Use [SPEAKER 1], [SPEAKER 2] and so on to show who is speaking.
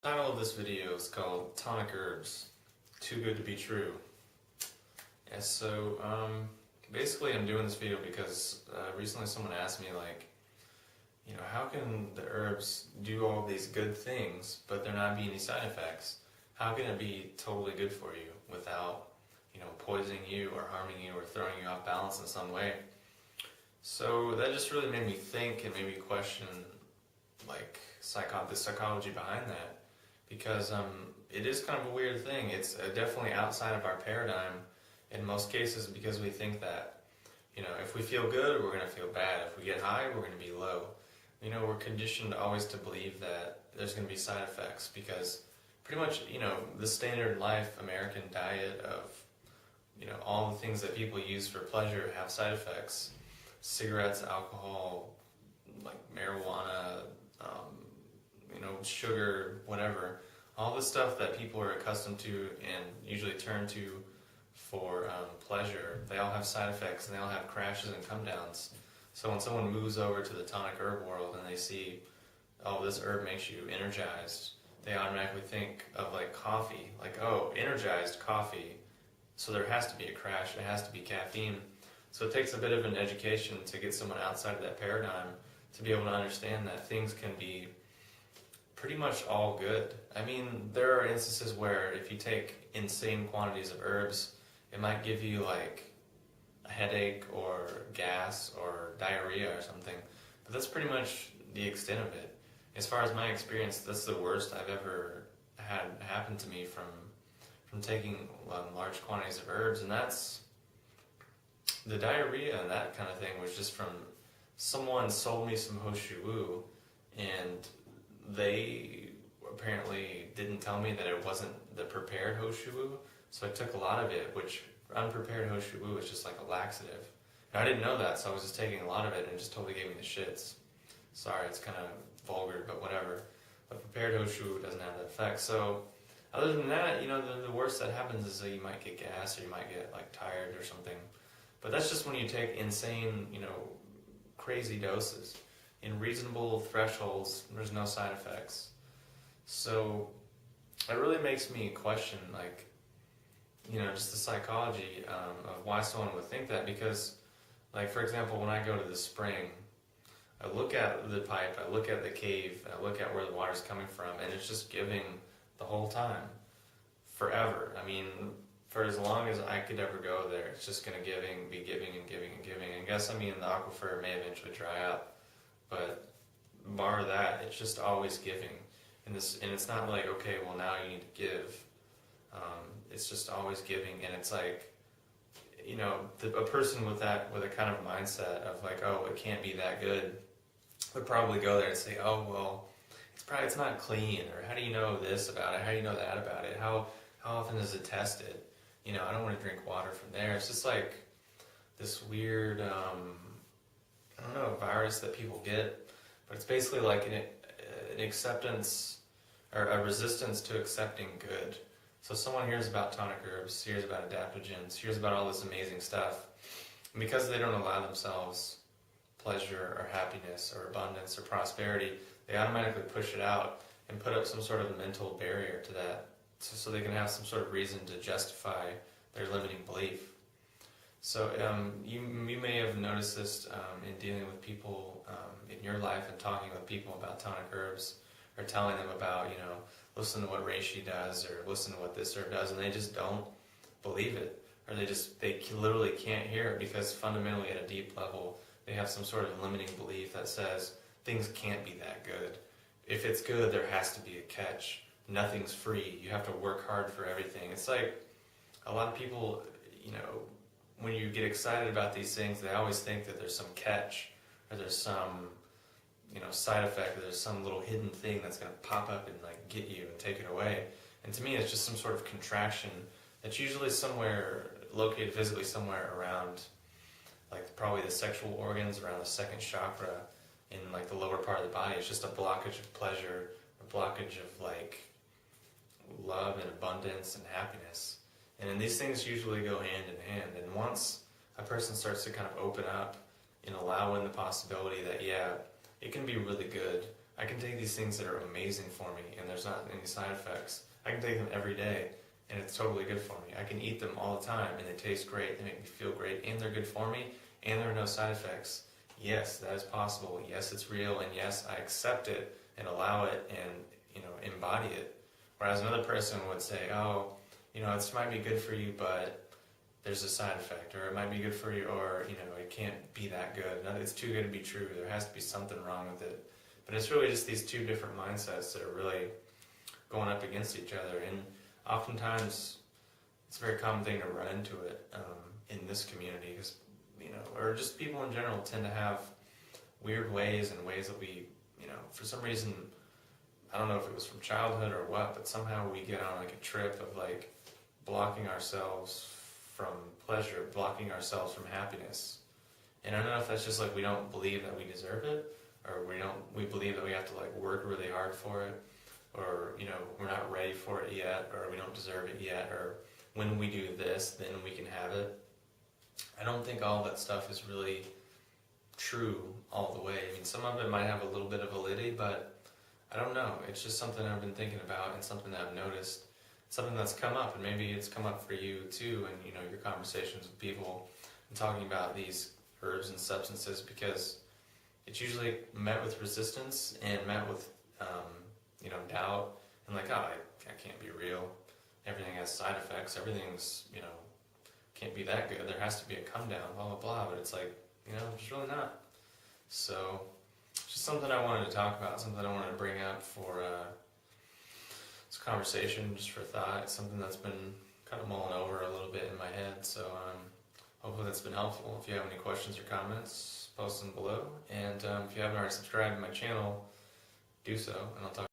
[SPEAKER 1] The title of this video is called Tonic Herbs, Too Good to Be True. And so, basically I'm doing this video because recently someone asked me how can the herbs do all these good things, but there not be any side effects? How can it be totally good for you without, poisoning you or harming you or throwing you off balance in some way? So that just really made me think and made me question, the psychology behind that. Because it is kind of a weird thing. It's definitely outside of our paradigm in most cases, because we think that, if we feel good, we're going to feel bad. If we get high, we're going to be low. We're conditioned always to believe that there's going to be side effects because pretty much, the standard life American diet of, all the things that people use for pleasure have side effects. Cigarettes, alcohol, like marijuana, sugar, whatever. All the stuff that people are accustomed to and usually turn to for pleasure, they all have side effects and they all have crashes and come downs. So when someone moves over to the tonic herb world and they see, oh, this herb makes you energized, they automatically think of coffee, energized coffee. So there has to be a crash, it has to be caffeine. So it takes a bit of an education to get someone outside of that paradigm to be able to understand that things can be pretty much all good. I mean, there are instances where if you take insane quantities of herbs, it might give you a headache or gas or diarrhea or something. But that's pretty much the extent of it. As far as my experience, that's the worst I've ever had happen to me from taking large quantities of herbs. And that's the diarrhea and that kind of thing was just from someone sold me some Hoshu, and they apparently didn't tell me that it wasn't the prepared Hoshu, so I took a lot of it, which unprepared Hoshu is just like a laxative. And I didn't know that, so I was just taking a lot of it and it just totally gave me the shits. Sorry, it's kind of vulgar, but whatever. But prepared Hoshu doesn't have that effect. So other than that, the worst that happens is that you might get gas or you might get tired or something. But that's just when you take insane, crazy doses. In reasonable thresholds, there's no side effects. So it really makes me question, just the psychology of why someone would think that. Because, for example, when I go to the spring, I look at the pipe, I look at the cave, I look at where the water's coming from, and it's just giving the whole time, forever. I mean, for as long as I could ever go there, it's just going to be giving and giving and giving. And the aquifer may eventually dry up. But bar that, it's just always giving, and it's not okay, well now you need to give. It's just always giving, and it's a person with a kind of mindset of oh, it can't be that good, would probably go there and say, oh well, it's not clean, or how do you know this about it? How do you know that about it? How often is it tested? I don't want to drink water from there. It's just this weird. I don't know, a virus that people get, but it's basically an acceptance or a resistance to accepting good. So someone hears about tonic herbs, hears about adaptogens, hears about all this amazing stuff, and because they don't allow themselves pleasure or happiness or abundance or prosperity, they automatically push it out and put up some sort of mental barrier to that, so they can have some sort of reason to justify their limiting belief. So you may have noticed this in dealing with people in your life and talking with people about tonic herbs, or telling them about, listen to what reishi does, or listen to what this herb does, and they just don't believe it, or they literally can't hear it, because fundamentally at a deep level they have some sort of limiting belief that says things can't be that good. If it's good, there has to be a catch. Nothing's free. You have to work hard for everything. It's a lot of people, when you get excited about these things, they always think that there's some catch, or there's some, side effect, or there's some little hidden thing that's going to pop up and get you and take it away. And to me, it's just some sort of contraction that's usually somewhere located physically somewhere around, probably the sexual organs, around the second chakra, in the lower part of the body. It's just a blockage of pleasure, a blockage of love and abundance and happiness. And these things usually go hand in hand. And once a person starts to kind of open up and allow in the possibility that, yeah, it can be really good, I can take these things that are amazing for me and there's not any side effects. I can take them every day and it's totally good for me. I can eat them all the time and they taste great, they make me feel great, and they're good for me, and there are no side effects. Yes, that is possible. Yes, it's real, and yes, I accept it and allow it and, embody it. Whereas another person would say, oh, this might be good for you, but there's a side effect, or it might be good for you, or, it can't be that good. It's too good to be true. There has to be something wrong with it. But it's really just these two different mindsets that are really going up against each other. And oftentimes, it's a very common thing to run into it in this community, because, or just people in general tend to have weird ways and ways that we, for some reason, I don't know if it was from childhood or what, but somehow we get on like a trip of like blocking ourselves from pleasure, blocking ourselves from happiness. And I don't know if that's just like we don't believe that we deserve it, or we believe that we have to like work really hard for it, or we're not ready for it yet, or we don't deserve it yet, or when we do this, then we can have it. I don't think all that stuff is really true all the way. I mean, some of it might have a little bit of validity, but I don't know. It's just something I've been thinking about and something that I've noticed, something that's come up, and maybe it's come up for you too, and your conversations with people and talking about these herbs and substances, because it's usually met with resistance and met with doubt, and like, oh, I can't be real. Everything has side effects. Everything's can't be that good. There has to be a come down, blah blah blah. But it's like it's really not. So just something I wanted to talk about, something I wanted to bring up for this conversation, just for thought. It's something that's been kind of mulling over a little bit in my head. So hopefully that's been helpful. If you have any questions or comments, post them below. And if you haven't already subscribed to my channel, do so, and I'll talk